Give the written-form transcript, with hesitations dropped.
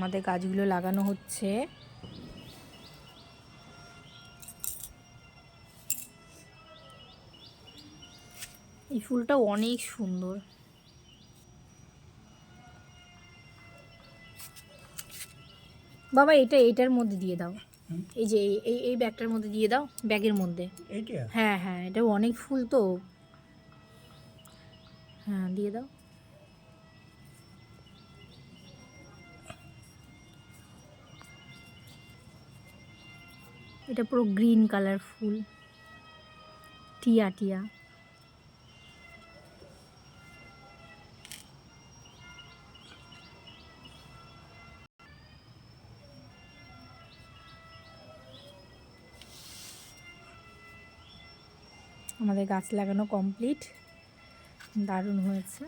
আমাদের গাছগুলো লাগানো হচ্ছে। এই ফুলটা অনেক সুন্দর। বাবা এটা এইটার মধ্যে দিয়ে দাও, এই যে এই ব্যাগটার মধ্যে দিয়ে দাও, ব্যাগের মধ্যে। হ্যাঁ হ্যাঁ, এটা অনেক ফুল তো। হ্যাঁ দিয়ে দাও। এটা পুরো গ্রিন কালার ফুল, টিয়া টিয়া। আমাদের গাছ লাগানো কমপ্লিট, দারুণ হয়েছে।